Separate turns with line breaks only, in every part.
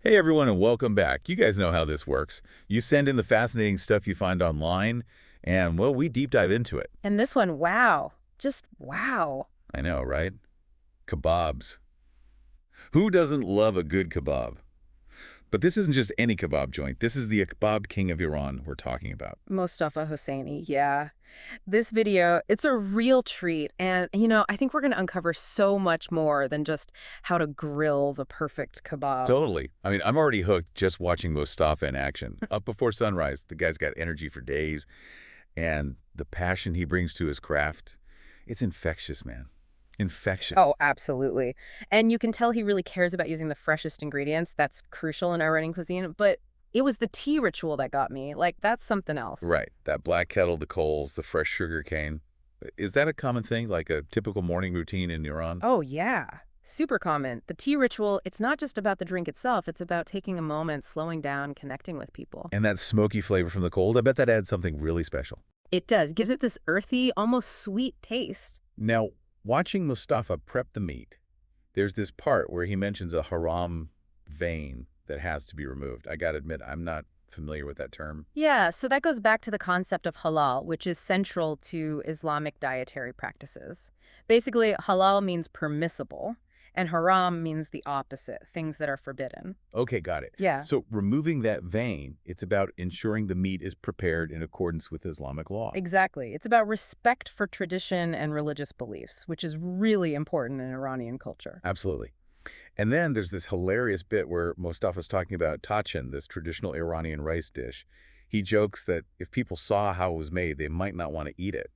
Hey everyone and welcome back. You guys know how this works. You send in the fascinating stuff you find online and, well, we deep dive into it.
And this one, wow. Just wow.
I know, right? Kebabs. Who doesn't love a good kebab? But this isn't just any kebab joint. This is the Kebab King of Iran we're talking about.
Mustafa Hosseini, yeah. This video, it's a real treat. And, I think we're going to uncover so much more than just how to grill the perfect kebab.
Totally. I mean, I'm already hooked just watching Mustafa in action. Up before sunrise, the guy's got energy for days, and the passion he brings to his craft, it's infectious, man. Infectious.
Oh, absolutely. And you can tell he really cares about using the freshest ingredients. That's crucial in Iranian cuisine. But it was the tea ritual that got me. Like, that's something else.
Right. That black kettle, the coals, the fresh sugar cane. Is that a common thing, like a typical morning routine in Iran?
Oh, yeah. Super common. The tea ritual, it's not just about the drink itself. It's about taking a moment, slowing down, connecting with people.
And that smoky flavor from the coals, I bet that adds something really special.
It does. Gives it this earthy, almost sweet taste.
Now, watching Mustafa prep the meat, there's this part where he mentions a haram vein that has to be removed. I gotta admit, I'm not familiar with that term.
Yeah, so that goes back to the concept of halal, which is central to Islamic dietary practices. Basically, halal means permissible, and haram means the opposite, things that are forbidden.
Okay, got it.
Yeah.
So removing that vein, it's about ensuring the meat is prepared in accordance with Islamic law.
Exactly. It's about respect for tradition and religious beliefs, which is really important in Iranian culture.
Absolutely. And then there's this hilarious bit where Mostafa's talking about tachin, this traditional Iranian rice dish. He jokes that if people saw how it was made, they might not want to eat it.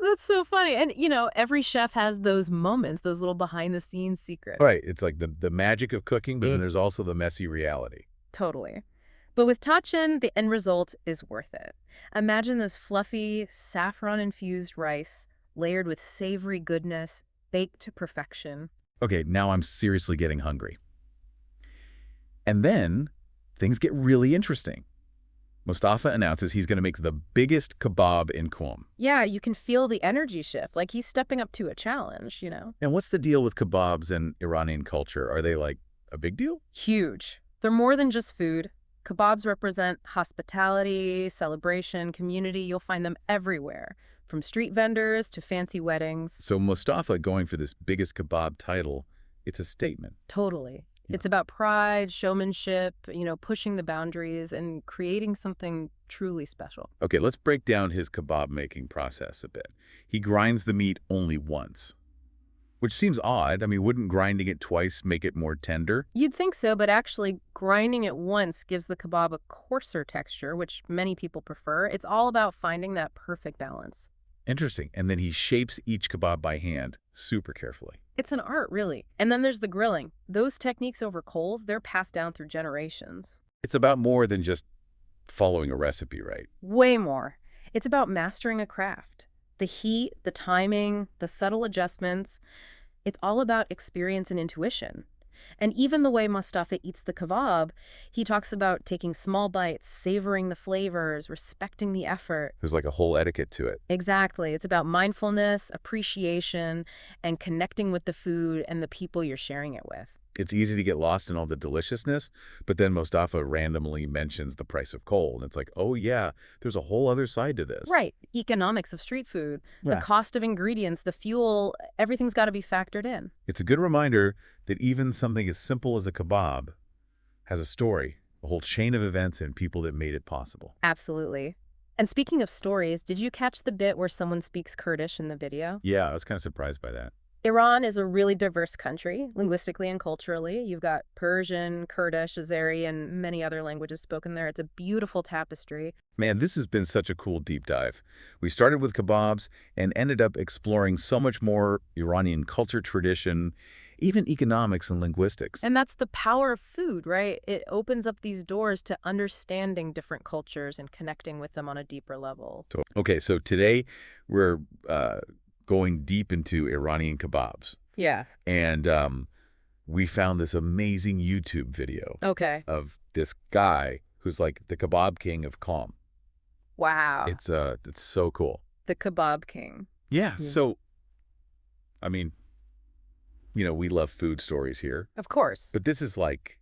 That's so funny. And, every chef has those moments, those little behind-the-scenes secrets.
Right. It's like the magic of cooking, but then
Mm.
there's also the messy reality.
Totally. But with tachin, the end result is worth it. Imagine this fluffy, saffron-infused rice layered with savory goodness, baked to perfection.
Okay, now I'm seriously getting hungry. And then things get really interesting. Mustafa announces he's going to make the biggest kebab in Qom.
Yeah, you can feel the energy shift, like he's stepping up to a challenge.
And what's the deal with kebabs in Iranian culture? Are they like a big deal?
Huge. They're more than just food. Kebabs represent hospitality, celebration, community. You'll find them everywhere, from street vendors to fancy weddings.
So Mustafa going for this biggest kebab title, it's a statement.
Totally.
Yeah.
It's about pride, showmanship, pushing the boundaries and creating something truly special.
Okay, let's break down his kebab making process a bit. He grinds the meat only once, which seems odd. I mean, wouldn't grinding it twice make it more tender?
You'd think so, but actually grinding it once gives the kebab a coarser texture, which many people prefer. It's all about finding that perfect balance.
Interesting. And then he shapes each kebab by hand, super carefully.
It's an art, really. And then there's the grilling. Those techniques over coals, they're passed down through generations.
It's about more than just following a recipe, right?
Way more. It's about mastering a craft. The heat, the timing, the subtle adjustments. It's all about experience and intuition. And even the way Mustafa eats the kebab, he talks about taking small bites, savoring the flavors, respecting the effort.
There's like a whole etiquette to it.
Exactly. It's about mindfulness, appreciation, and connecting with the food and the people you're sharing it with.
It's easy to get lost in all the deliciousness, but then Mustafa randomly mentions the price of coal. And it's like, oh yeah, there's a whole other side to this.
Right. Economics of street food, the
Yeah.
cost of ingredients, the fuel, everything's got to be factored in.
It's a good reminder that even something as simple as a kebab has a story, a whole chain of events and people that made it possible.
Absolutely. And speaking of stories, did you catch the bit where someone speaks Kurdish in the video?
Yeah, I was kind of surprised by that.
Iran is a really diverse country, linguistically and culturally. You've got Persian, Kurdish, Azeri, and many other languages spoken there. It's a beautiful tapestry.
Man, this has been such a cool deep dive. We started with kebabs and ended up exploring so much more Iranian culture, tradition, even economics and linguistics.
And that's the power of food, right? It opens up these doors to understanding different cultures and connecting with them on a deeper level.
Okay, so today we're going deep into Iranian kebabs.
Yeah.
And we found this amazing YouTube video
Okay.
of this guy who's like the Kebab King of Qom.
Wow.
It's so cool.
The Kebab King.
Yeah, so I mean, we love food stories here,
Of course.
but this is like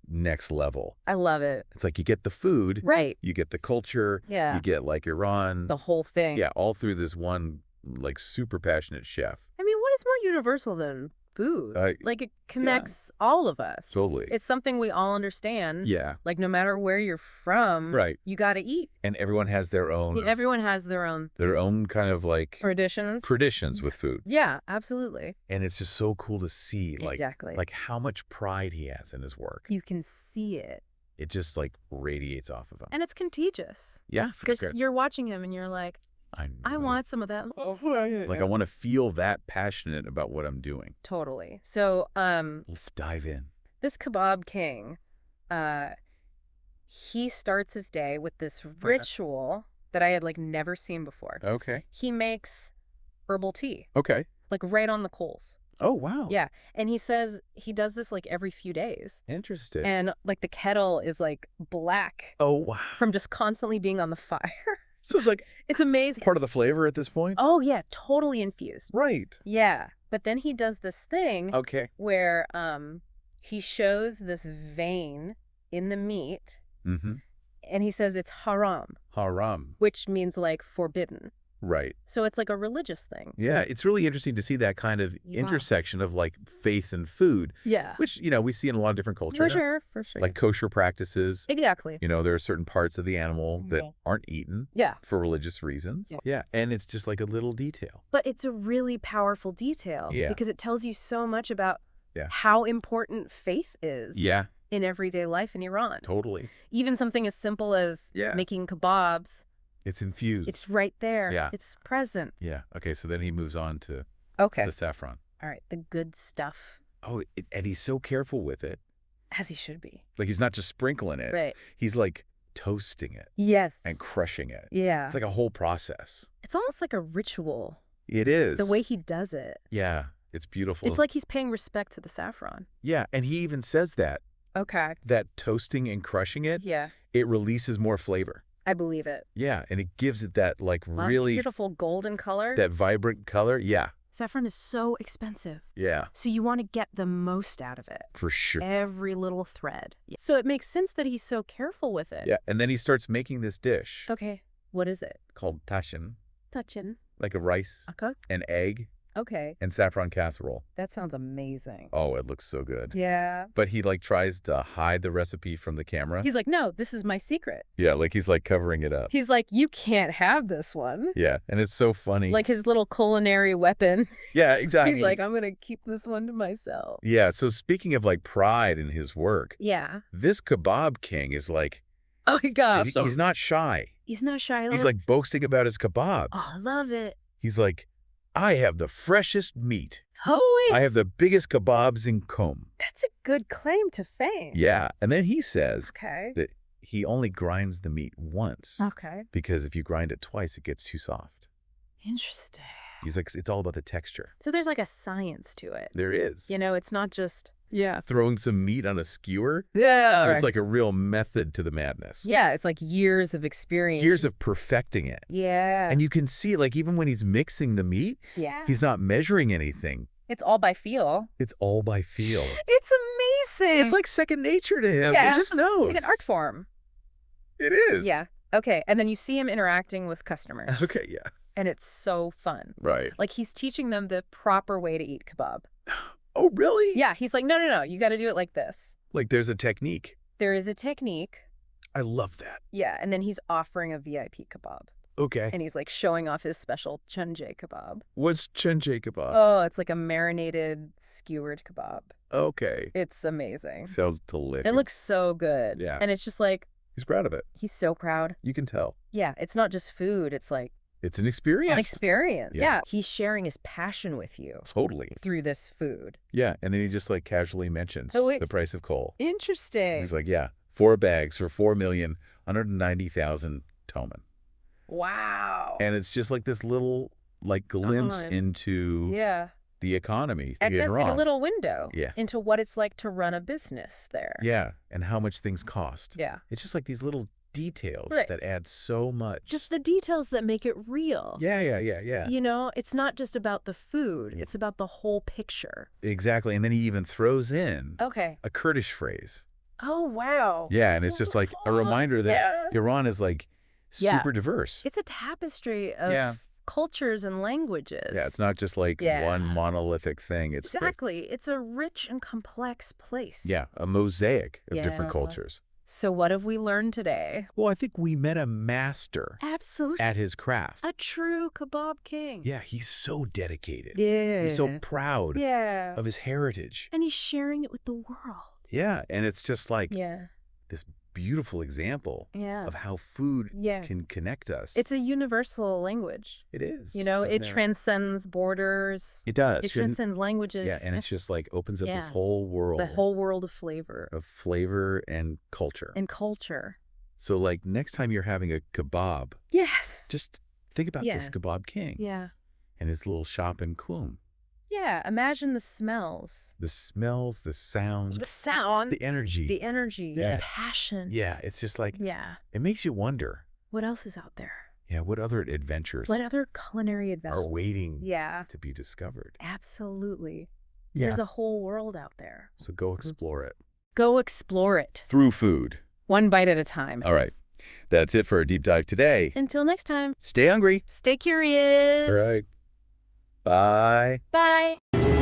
next level.
I love it.
It's like you get the food,
Right.
you get the culture,
Yeah.
you get like Iran.
The whole thing.
Yeah, all through this one like super passionate chef.
I mean, what is more universal than food? Like, it connects all of us.
Totally.
It's something we all understand.
Yeah.
Like, no matter where you're from, you got to eat.
And everyone has their own.
Everyone has their own
Kind of like traditions with food.
Yeah, absolutely.
And it's just so cool to see
Exactly.
like how much pride he has in his work.
You can see it.
It just like radiates off of him.
And it's contagious.
Yeah.
Because you're watching him and you're like, I want some of that.
Like I want to feel that passionate about what I'm doing.
Totally. So,
let's dive in.
This Kebab King, he starts his day with this ritual that I had like never seen before.
Okay.
He makes herbal tea.
Okay.
Like right on the coals.
Oh, wow.
Yeah. And he says he does this like every few days.
Interesting.
And like the kettle is like black.
Oh, wow.
From just constantly being on the fire.
So it's like
it's amazing.
Part of the flavor at this point?
Oh, yeah. Totally infused.
Right.
Yeah. But then he does this thing where he shows this vein in the meat. Mm-hmm. And he says it's haram.
Haram.
Which means like forbidden.
Right.
So it's like a religious thing.
Yeah, it's really interesting to see that kind of intersection of like faith and food.
Yeah.
Which, we see in a lot of different cultures.
For sure.
Like kosher practices.
Exactly.
There are certain parts of the animal that aren't eaten for religious reasons. Yeah. And it's just like a little detail.
But it's a really powerful detail.
Yeah.
Because it tells you so much about how important faith is.
Yeah.
In everyday life in Iran.
Totally.
Even something as simple as making kebabs.
It's infused.
It's right there.
Yeah.
It's present.
Yeah. Okay, so then he moves on to the saffron.
All right, the good stuff.
Oh, and he's so careful with it.
As he should be.
Like he's not just sprinkling it.
Right.
He's like toasting it.
Yes.
And crushing it.
Yeah.
It's like a whole process.
It's almost like a ritual.
It is.
The way he does it.
Yeah, it's beautiful.
It's like he's paying respect to the saffron.
Yeah, and he even says that.
Okay.
That toasting and crushing it, it releases more flavor.
I believe it.
Yeah, and it gives it that like really
beautiful golden color.
That vibrant color. Yeah.
Saffron is so expensive.
Yeah.
So you want to get the most out of it.
For sure.
Every little thread. So it makes sense that he's so careful with it.
Yeah, and then he starts making this dish.
Okay. What is it?
Called tashin.
Tashin.
Like a rice, an egg, and saffron casserole.
That sounds amazing.
Oh, it looks so good.
Yeah.
But he like tries to hide the recipe from the camera.
He's like, no, this is my secret.
Yeah, like he's like covering it up.
He's like, you can't have this one.
Yeah, and it's so funny.
Like his little culinary weapon.
Yeah, exactly.
He's like, I'm going to keep this one to myself.
Yeah, so speaking of like pride in his work.
Yeah.
This Kebab King is like.
Oh my gosh.
He's not shy.
He's not shy.
He's like boasting about his kebabs.
Oh, I love it.
He's like, I have the freshest meat.
Oh,
I have the biggest kebabs in Qom.
That's a good claim to fame.
Yeah. And then he says
that
he only grinds the meat once.
Okay.
Because if you grind it twice, it gets too soft.
Interesting.
He's like, it's all about the texture.
So there's like a science to it.
There is.
It's not just...
Throwing some meat on a skewer?
Yeah.
There's like a real method to the madness.
Yeah, it's like years of experience.
Years of perfecting it.
Yeah.
And you can see, like, even when he's mixing the meat, he's not measuring anything.
It's all by feel.
It's all by feel.
It's amazing.
It's like second nature to him.
Yeah.
He just knows.
It's like an art form.
It is.
Yeah. Okay. And then you see him interacting with customers.
Okay, yeah.
And it's so fun.
Right.
Like he's teaching them the proper way to eat kebab.
Oh, really?
Yeah. He's like, no. You got to do it like this.
Like there's a technique.
There is a technique.
I love that.
Yeah. And then he's offering a VIP kebab.
Okay.
And he's like showing off his special chunje kebab.
What's chunje kebab?
Oh, it's like a marinated skewered kebab.
Okay.
It's amazing.
Sounds delicious.
It looks so good.
Yeah.
And it's just like...
He's proud of it.
He's so proud.
You can tell.
Yeah. It's not just food. It's like...
It's an experience.
An experience. Yeah. He's sharing his passion with you.
Totally.
Through this food.
Yeah. And then he just like casually mentions the price of coal.
Interesting.
He's like, 4 bags for 4,190,000 toman.
Wow.
And it's just like this little like glimpse into the economy
I guess
Iran.
like a little window
Yeah.
into what it's like to run a business there.
Yeah. And how much things cost.
Yeah.
It's just like these little details that add so much.
Just the details that make it real.
Yeah.
It's not just about the food. It's about the whole picture.
Exactly. And then he even throws in
a
Kurdish phrase.
Oh, wow.
Yeah, and it's just like a reminder that
Yeah.
Iran is like
Yeah.
super diverse.
It's a tapestry of
Yeah.
cultures and languages.
Yeah, it's not just like one monolithic thing. It's like,
Exactly. It's a rich and complex place.
yeah, a mosaic of different
Yeah.
cultures.
So what have we learned today?
Well, I think we met a master
Absolutely.
at his craft.
A true kebab king.
Yeah, he's so dedicated.
Yeah.
He's so proud
Yeah.
of his heritage.
And he's sharing it with the world.
Yeah, and it's just like
Yeah.
this beautiful example
Yeah.
of how food
Yeah.
can connect us.
It's a universal language.
It is.
You know, it
doesn't
transcends borders.
It does.
It transcends languages.
Yeah, and it's just like opens up this
Yeah.
whole world
The whole world of flavor.
of flavor and culture.
And culture.
So like next time you're having a kebab,
Yes.
just think about this
Yeah.
Kebab King
Yeah.
and his little shop in Qum.
Yeah. Imagine the smells.
The smells, the sound,
The sound.
the energy.
The energy.
Yeah.
The passion.
Yeah, it's just like,
Yeah.
it makes you wonder,
What else is out there?
yeah, what other adventures
What other culinary
are
adventures?
waiting
Yeah.
to be discovered.
Absolutely.
Yeah.
There's a whole world out there.
So go explore it.
Go explore it.
Through food.
One bite at a time.
All right. That's it for our deep dive today.
Until next time,
Stay hungry.
stay curious.
All right. Bye.
Bye.